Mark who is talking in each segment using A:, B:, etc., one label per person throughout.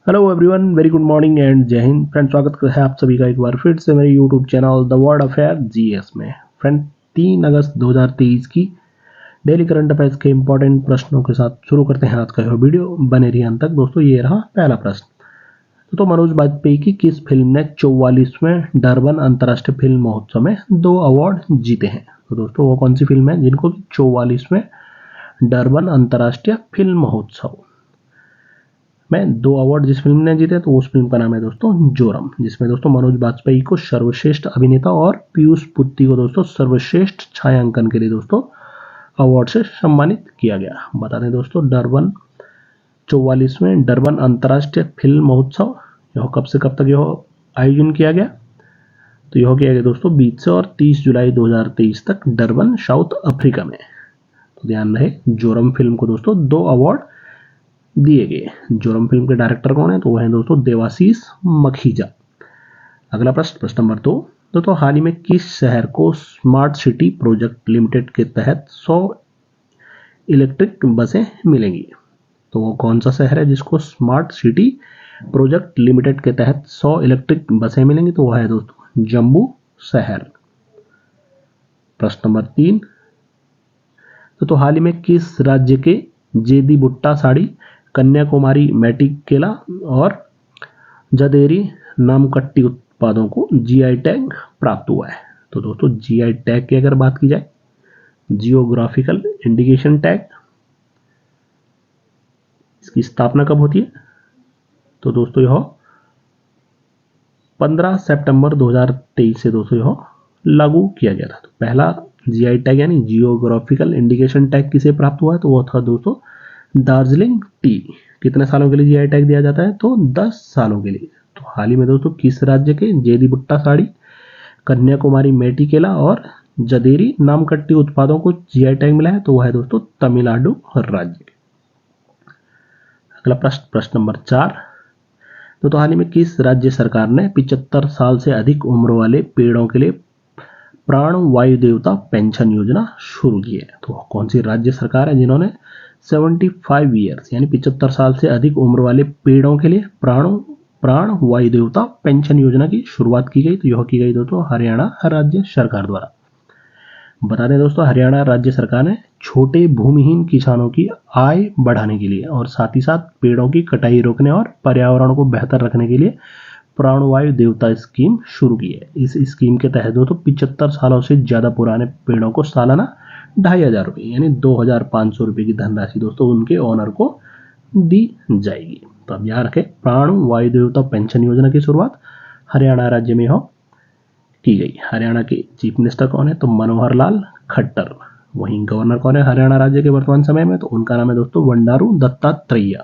A: Hello everyone, very good morning and जय Hind friend. स्वागत है आप सभी का एक बार फिर से मेरे YouTube channel the world affair GS में। फ्रेंड 3 अगस्त 2023 की डेली करंट अफेयर्स के इंपॉर्टेंट प्रश्नों के साथ शुरू करते हैं आज का यह वीडियो। बने रहिए अंत तक दोस्तों। ये रहा पहला प्रश्न। तो मनोज बाजपेयी की किस फिल्म ने 44वें डरबन अंतर्राष्ट्रीय फिल्म महोत्सव में 2 अवार्ड जीते हैं? तो दोस्तों वो कौन सी फिल्म है जिनको 44वें डरबन अंतर्राष्ट्रीय फिल्म महोत्सव में 2 अवार्ड जिस फिल्म ने जीते, तो उस फिल्म का नाम है दोस्तों जोरम, जिसमें दोस्तों मनोज बाजपेयी को सर्वश्रेष्ठ अभिनेता और पीयूष पुत्ती को दोस्तों सर्वश्रेष्ठ छायांकन के लिए दोस्तों अवार्ड से सम्मानित किया गया। बता दें दोस्तों, 44वें डरबन अंतर्राष्ट्रीय फिल्म महोत्सव यह कब से कब तक यह आयोजन किया गया? तो यह किया गया दोस्तों 20 से और 30 जुलाई 2023 तक डरबन, साउथ अफ्रीका में। तो ध्यान रहे, जोरम फिल्म को दोस्तों 2 अवार्ड दिए गए। जोरम फिल्म के डायरेक्टर कौन है? तो वह है दोस्तों देवाशीष मखीजा। अगला प्रश्न नंबर 2। दोस्तों हाल ही में किस शहर को स्मार्ट सिटी प्रोजेक्ट लिमिटेड के तहत 100 इलेक्ट्रिक बसें मिलेंगी? तो वो कौन सा शहर है जिसको स्मार्ट सिटी प्रोजेक्ट लिमिटेड के तहत 100 इलेक्ट्रिक बसें मिलेंगी? तो वह है दोस्तों जम्मू शहर। प्रश्न नंबर 3। तो हाल ही में किस राज्य के जेदी बुट्टा साड़ी, कन्याकुमारी मैटिकेला और जदेरी नामकट्टी उत्पादों को जीआई टैग प्राप्त हुआ है? तो दोस्तों जीआई टैग की अगर बात की जाए, जियोग्राफिकल इंडिकेशन टैग, इसकी स्थापना कब होती है? तो दोस्तों यह 15 सितंबर 2023 से दोस्तों यह लागू किया गया था। तो पहला जीआई टैग यानी जियोग्राफिकल इंडिकेशन टैग किसे प्राप्त हुआ है? तो वो था दोस्तों दार्जिलिंग टी। कितने सालों के लिए जीआई टैग दिया जाता है? तो 10 सालों के लिए। तो हाल ही में दोस्तों किस राज्य के जेदी बुट्टा साड़ी, कन्याकुमारी मैटिकेला और जदेरी नामकट्टी उत्पादों को जीआई टैग मिला है? तो वह है दोस्तों तमिलनाडु राज्य। अगला प्रश्न नंबर 4। तो हाल ही में किस राज्य सरकार ने 75 साल से अधिक उम्र वाले पेड़ों के लिए प्राण वायु देवता पेंशन योजना शुरू की है? तो कौन सी राज्य सरकार है जिन्होंने 75 ईयर्स यानी 75 साल से अधिक उम्र वाले पेड़ों के लिए प्राण वायु देवता पेंशन योजना की शुरुआत की गई? तो यह की गई दोस्तों हरियाणा राज्य सरकार द्वारा। बता दें दोस्तों, हरियाणा राज्य सरकार ने छोटे भूमिहीन किसानों की आय बढ़ाने के लिए और साथ ही साथ पेड़ों की कटाई रोकने और पर्यावरण को बेहतर रखने के लिए प्राणवायु देवता स्कीम शुरू की है। इस स्कीम के तहत दोस्तों 75 सालों से ज्यादा पुराने पेड़ों को सालाना 2,500 रुपये यानी 2,500 रुपये की धनराशि दोस्तों उनके ओनर को दी जाएगी। तो अब याद रखें, प्राण वायु देवता पेंशन योजना की शुरुआत हरियाणा राज्य में हो की गई। हरियाणा के चीफ मिनिस्टर कौन है? तो मनोहर लाल खट्टर। वहीं गवर्नर कौन है हरियाणा राज्य के वर्तमान समय में? तो उनका नाम है दोस्तों बंडारू दत्तात्रेय।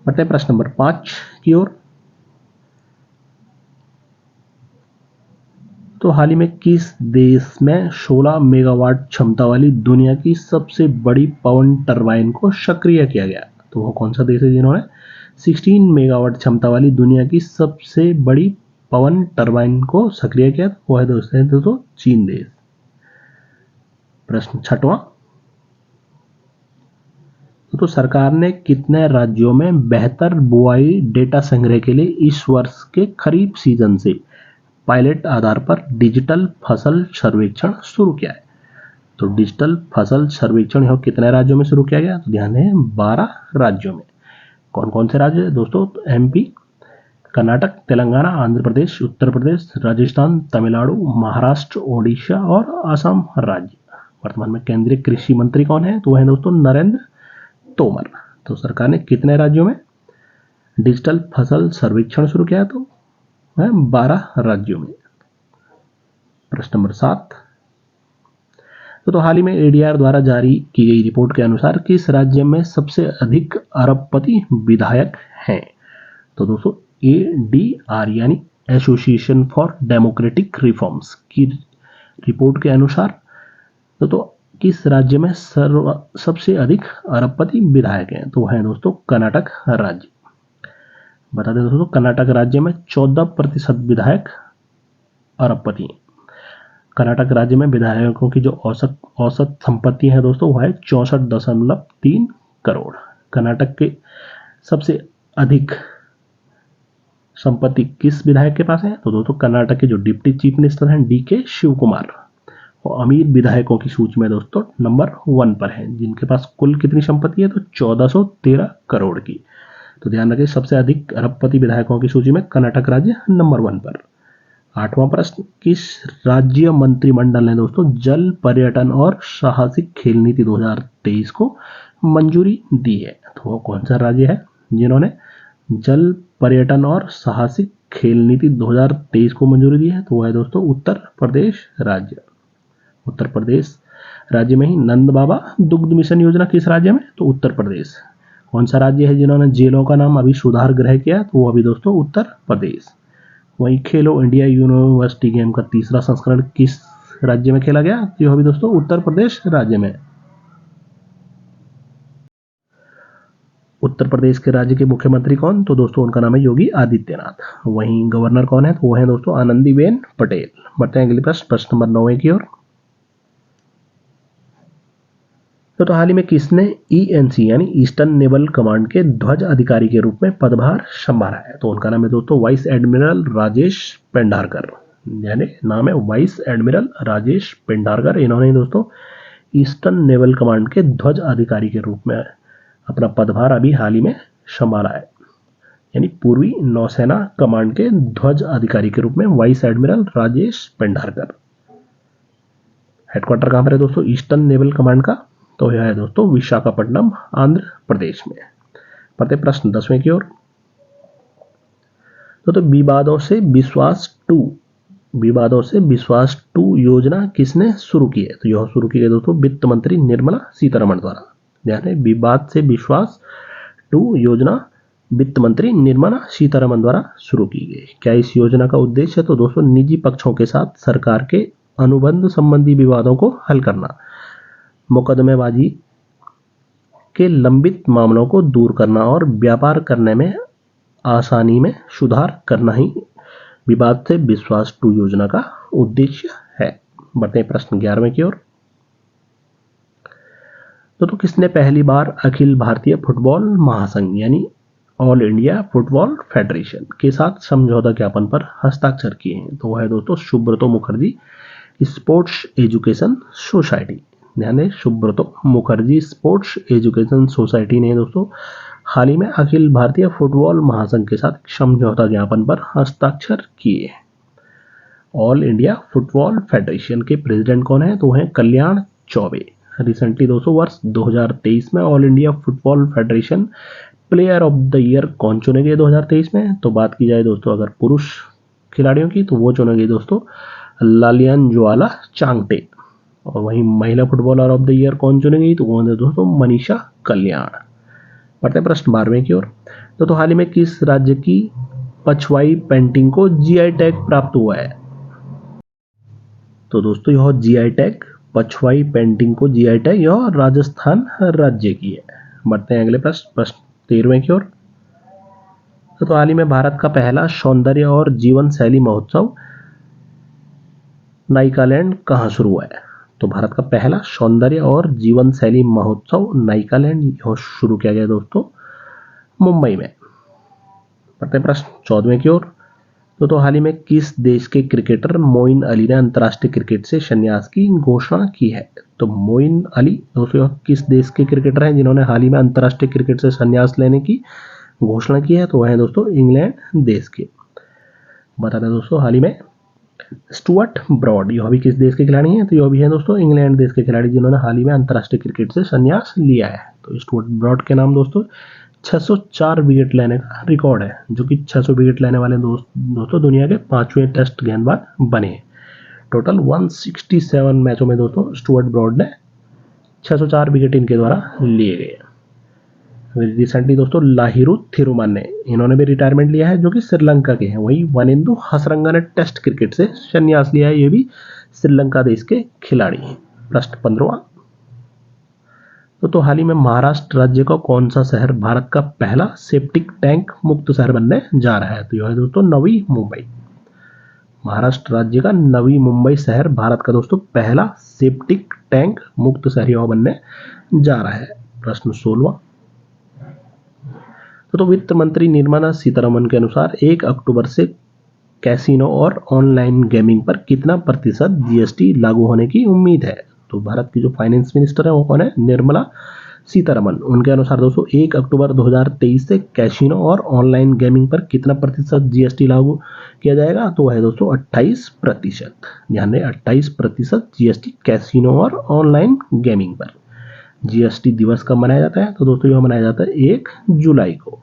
A: बढ़ते हैं प्रश्न नंबर 5 की ओर। तो हाल ही में किस देश में 16 मेगावाट क्षमता वाली दुनिया की सबसे बड़ी पवन टरबाइन को सक्रिय किया गया? तो वो कौन सा देश है जिन्होंने 16 मेगावाट क्षमता वाली दुनिया की सबसे बड़ी पवन टरबाइन को सक्रिय किया? वो है दोस्तों चीन देश। प्रश्न 6वां। तो सरकार ने कितने राज्यों में बेहतर बुआई डेटा संग्रह के लिए इस वर्ष के खरीफ सीजन से पायलट आधार पर डिजिटल फसल सर्वेक्षण शुरू किया है? तो डिजिटल फसल सर्वेक्षण यह कितने राज्यों में शुरू किया गया? तो ध्यान दें 12 राज्यों में। कौन कौन से राज्य दोस्तों? तो एमपी, कर्नाटक, तेलंगाना, आंध्र प्रदेश, उत्तर प्रदेश, राजस्थान, तमिलनाडु, महाराष्ट्र, ओडिशा और असम राज्य। वर्तमान में केंद्रीय कृषि मंत्री कौन है? तो वह है दोस्तों नरेंद्र तोमर। तो सरकार ने कितने राज्यों में डिजिटल फसल सर्वेक्षण शुरू किया? तो 12 राज्यों में। प्रश्न नंबर 7। तो हाल ही में एडीआर द्वारा जारी की गई रिपोर्ट के अनुसार किस राज्य में सबसे अधिक अरबपति विधायक हैं? तो दोस्तों एडीआर यानी एसोसिएशन फॉर डेमोक्रेटिक रिफॉर्म्स की रिपोर्ट के अनुसार तो किस राज्य में सबसे अधिक अरबपति विधायक हैं? तो है दोस्तों कर्नाटक राज्य। बता दें दोस्तों, कर्नाटक राज्य में 14% विधायक अरबपति हैं। कर्नाटक राज्य में विधायकों की जो औसत संपत्ति है दोस्तों वो है 64.3 करोड़। कर्नाटक के सबसे अधिक संपत्ति किस विधायक के पास है? तो दोस्तों कर्नाटक के जो डिप्टी चीफ मिनिस्टर हैं डी.के. शिव कुमार, वो अमीर विधायकों की सूची में दोस्तों नंबर 1 पर है, जिनके पास कुल कितनी संपत्ति है? तो 1413 करोड़ की। तो ध्यान रखें, सबसे अधिक अरबपति विधायकों की सूची में कर्नाटक राज्य नंबर 1 पर। 8वां प्रश्न, किस राज्य मंत्रिमंडल ने दोस्तों जल, पर्यटन और साहसिक खेल नीति 2023 को मंजूरी दी है? तो वो कौन सा राज्य है जिन्होंने जल, पर्यटन और साहसिक खेल नीति 2023 को मंजूरी दी है? तो वह है दोस्तों उत्तर प्रदेश राज्य। उत्तर प्रदेश राज्य में ही नंद बाबा दुग्ध मिशन योजना किस राज्य में? तो उत्तर प्रदेश। कौन सा राज्य है जिन्होंने जेलों का नाम अभी सुधार गृह किया? तो वो अभी दोस्तों उत्तर प्रदेश। वहीं खेलो इंडिया यूनिवर्सिटी गेम का तीसरा संस्करण किस राज्य में खेला गया? तो अभी दोस्तों उत्तर प्रदेश राज्य में। उत्तर प्रदेश के राज्य के मुख्यमंत्री कौन? तो दोस्तों उनका नाम है योगी आदित्यनाथ। वहीं गवर्नर कौन है? तो वो है दोस्तों आनंदीबेन पटेल। बढ़ते हैं अगले प्रश्न नंबर 9 की ओर। तो हाल ही में किसने ईएनसी यानी ईस्टर्न नेवल कमांड के ध्वज अधिकारी के रूप में पदभार संभाला है? तो उनका नाम है दोस्तों वाइस एडमिरल राजेश पेंढारकर। यानी नाम है वाइस एडमिरल राजेश पेंढारकर। इन्होंने दोस्तों ईस्टर्न नेवल कमांड के ध्वज अधिकारी के रूप में अपना पदभार अभी हाल ही में संभाला है। यानी पूर्वी नौसेना कमांड के ध्वज अधिकारी के रूप में vice admiral Rajesh Pendharkar. Headquarter कहां पर है दोस्तों ईस्टर्न नेवल कमांड का? तो यह है दोस्तों विशाखापट्टनम आंध्र प्रदेश में। पढ़ते प्रश्न 10वें की ओर। तो विवादों से विश्वास 2 योजना किसने शुरू की है? तो यह शुरू की गई दोस्तों वित्त मंत्री निर्मला सीतारमण द्वारा। ध्यान है, विवाद से विश्वास 2 योजना वित्त मंत्री निर्मला सीतारमण द्वारा शुरू की गई। क्या इस योजना का उद्देश्य है? तो दोस्तों निजी पक्षों के साथ सरकार के अनुबंध संबंधी विवादों को हल करना, मुकदमेबाजी के लंबित मामलों को दूर करना और व्यापार करने में आसानी में सुधार करना ही विवाद से विश्वास 2 योजना का उद्देश्य है। बढ़ते हैं प्रश्न 11वें की ओर। तो किसने पहली बार अखिल भारतीय फुटबॉल महासंघ यानी ऑल इंडिया फुटबॉल फेडरेशन के साथ समझौता ज्ञापन पर हस्ताक्षर किए हैं? तो वह है दोस्तों Subrato Mukherjee sports education society. ध्यान दें, Subrato Mukherjee sports education society ने दोस्तों हाल ही में अखिल भारतीय फुटबॉल महासंघ के साथ समझौता ज्ञापन पर हस्ताक्षर किए। ऑल इंडिया फुटबॉल फेडरेशन के प्रेसिडेंट कौन है? तो हैं कल्याण चौबे। रिसेंटली दोस्तों वर्ष 2023 में all India football federation player of the year कौन चुने गए 2023 में? तो बात की जाए दोस्तों अगर पुरुष खिलाड़ियों की, तो वो चुने गए दोस्तों लालियान ज्वाला चांगटे। और वहीं महिला फुटबॉलर ऑफ द ईयर कौन चुनी गई? तो कौन है दोस्तों मनीषा कल्याण। पढ़ते प्रश्न 12वें की ओर। तो हाल ही में किस राज्य की पछवाई पेंटिंग को जीआई टैग प्राप्त हुआ है? तो दोस्तों यह जीआई टैग पछवाई पेंटिंग को जीआई टैग यह राजस्थान राज्य की है। बढ़ते हैं अगले प्रश्न 13वें की ओर। तो हाल ही में भारत का पहला सौंदर्य और जीवन शैली महोत्सव नाइकालैंड कहाँ शुरू हुआ है? तो भारत का पहला सौंदर्य और जीवन शैली महोत्सव नाइकालैंड शुरू किया गया दोस्तों मुंबई में। पढ़ते प्रश्न 14वें की ओर। तो हाल ही में किस देश के क्रिकेटर मोइन अली ने अंतर्राष्ट्रीय क्रिकेट से संन्यास की घोषणा की है? तो मोइन अली दोस्तों किस देश के क्रिकेटर हैं जिन्होंने हाल ही में अंतर्राष्ट्रीय क्रिकेट से संन्यास लेने की घोषणा की है? तो वह है दोस्तों इंग्लैंड देश के। बता दें दोस्तों हाल ही में स्टुअर्ट ब्रॉड, यह भी किस देश के खिलाड़ी हैं? तो यह भी है दोस्तों इंग्लैंड देश के खिलाड़ी जिन्होंने हाल ही में अंतर्राष्ट्रीय क्रिकेट से संन्यास लिया है। तो स्टुअर्ट ब्रॉड के नाम दोस्तों 604 विकेट लेने का रिकॉर्ड है, जो कि 600 विकेट लेने वाले दोस्तों दुनिया के 5वें टेस्ट गेंदबाज बने। टोटल 167 मैचों में दोस्तों स्टुअर्ट ब्रॉड ने 604 विकेट इनके द्वारा लिए गए। रिसेंटली दोस्तों लाहिरू थिरुमन ने इन्होंने भी रिटायरमेंट लिया है, जो कि श्रीलंका के हैं। वही वनिंदु हसरंगा ने टेस्ट क्रिकेट से संन्यास लिया है, ये भी श्रीलंका देश के खिलाड़ी हैं। प्रश्न 15वां। तो हाल ही में महाराष्ट्र राज्य का कौन सा शहर भारत का पहला सेप्टिक टैंक मुक्त शहर बनने जा रहा है? तो यह है दोस्तों नवी मुंबई। महाराष्ट्र राज्य का नवी मुंबई शहर भारत का दोस्तों पहला सेप्टिक टैंक मुक्त शहर बनने जा रहा है। प्रश्न 16वां। तो वित्त मंत्री निर्मला सीतारमण के अनुसार 1 अक्टूबर से कैसीनो और ऑनलाइन गेमिंग पर कितना प्रतिशत जीएसटी लागू होने की उम्मीद है। तो भारत की जो फाइनेंस मिनिस्टर है वो कौन है, निर्मला सीतारमण। उनके अनुसार दोस्तों 1 अक्टूबर 2023 से कैसीनो और ऑनलाइन गेमिंग पर कितना प्रतिशत जीएसटी लागू किया जाएगा, तो है दोस्तों 28%। ध्यान दें 28% जीएसटी कैसीनो और ऑनलाइन गेमिंग पर। जीएसटी दिवस कब मनाया जाता है, तो दोस्तों यह मनाया जाता है 1 जुलाई को।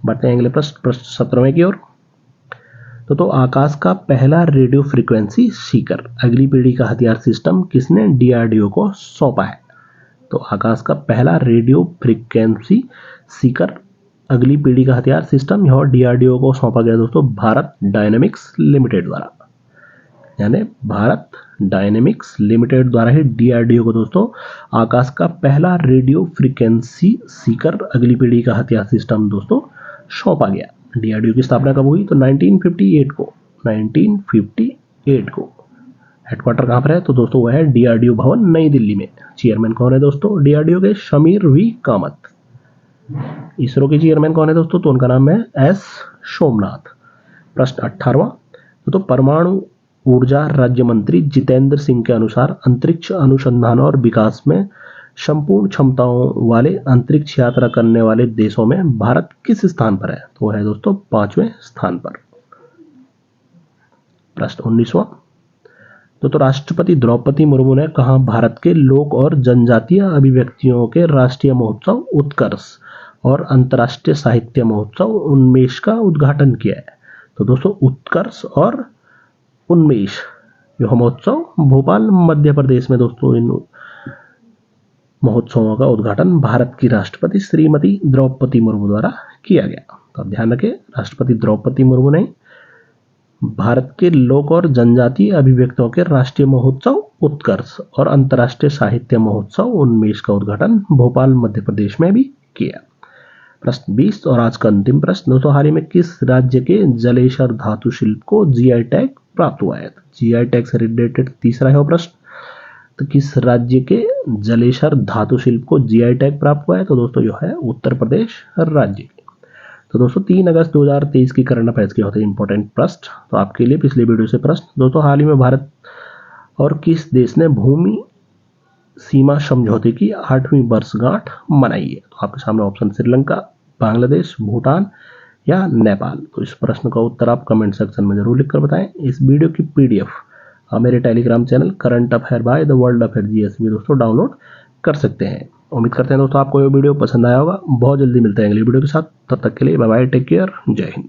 A: बढ़ते हैं अगले प्रश्न 17वें की ओर। तो आकाश का पहला रेडियो फ्रीक्वेंसी सीकर अगली पीढ़ी का हथियार सिस्टम किसने डीआरडीओ को सौंपा है। तो आकाश का पहला रेडियो फ्रीक्वेंसी सीकर अगली पीढ़ी का हथियार सिस्टम यह डीआरडीओ को सौंपा गया दोस्तों भारत डायनेमिक्स लिमिटेड द्वारा। यानी भारत डायनेमिक्स लिमिटेड द्वारा ही डीआरडीओ को दोस्तों आकाश का पहला रेडियो फ्रीक्वेंसी सीकर अगली पीढ़ी का हथियार सिस्टम दोस्तों सौंपा गया। डीआरडीओ की स्थापना कब हुई, तो 1958 को। हेडक्वार्टर कहाँ पर है, तो दोस्तों वह है डीआरडीओ भवन नई दिल्ली में। चेयरमैन कौन है दोस्तों डीआरडीओ के, शमीर वी कामत। इसरो के चेयरमैन कौन है दोस्तों, तो उनका नाम है एस सोमनाथ। प्रश्न 18वां। तो परमाणु ऊर्जा राज्य मंत्री जितेंद्र सिंह के अनुसार अंतरिक्ष अनुसंधान और विकास में संपूर्ण क्षमताओं वाले अंतरिक्ष यात्रा करने वाले देशों में भारत किस स्थान पर है, तो है दोस्तों 5वें स्थान पर। प्रश्न 19वां। तो राष्ट्रपति द्रौपदी मुर्मू ने कहा भारत के लोक और जनजातीय अभिव्यक्तियों के राष्ट्रीय महोत्सव उत्कर्ष और अंतर्राष्ट्रीय साहित्य महोत्सव उन्मेष का उद्घाटन किया है। तो दोस्तों उत्कर्ष और उन्मेष यह महोत्सव भोपाल मध्य प्रदेश में दोस्तों इन महोत्सवों का उद्घाटन भारत की राष्ट्रपति श्रीमती द्रौपदी मुर्मू द्वारा किया गया। तो ध्यान रखें राष्ट्रपति द्रौपदी मुर्मू ने भारत के लोक और जनजातीय अभिव्यक्तियों के राष्ट्रीय महोत्सव उत्कर्ष और अंतर्राष्ट्रीय साहित्य महोत्सव उन्मेष का उद्घाटन भोपाल मध्य प्रदेश में भी किया। प्रश्न 20 और आज का अंतिम प्रश्न दोस्तों हाल ही में किस राज्य के जलेश्वर धातु शिल्प को जीआई टैग प्राप्त हुआ है। जीआई टैग से रिलेटेड तीसरा है वो प्रश्न। तो किस राज्य के जलेश्वर धातु शिल्प को जीआई टैग प्राप्त हुआ है, तो दोस्तों यह है उत्तर प्रदेश राज्य। तो दोस्तों 3 अगस्त 2023 की करंट अफेयर्स के होते हैं इंपॉर्टेंट प्रश्न। तो आपके लिए पिछले वीडियो से प्रश्न दोस्तों हाल ही में भारत और किस देश ने भूमि सीमा समझौते की 8वीं वर्षगांठ मनाई है। तो आपके सामने ऑप्शन श्रीलंका, बांग्लादेश, भूटान या नेपाल। तो इस प्रश्न का उत्तर आप कमेंट सेक्शन में जरूर लिखकर बताएं। इस वीडियो की पीडीएफ मेरे Telegram channel current affair by the world affair GS में दोस्तों डाउनलोड कर सकते हैं। उम्मीद करते हैं दोस्तों आपको ये वीडियो पसंद आया होगा। बहुत जल्दी मिलते हैं अगली वीडियो के साथ, तब तक के लिए बाय बाय, टेक केयर, जय हिंद।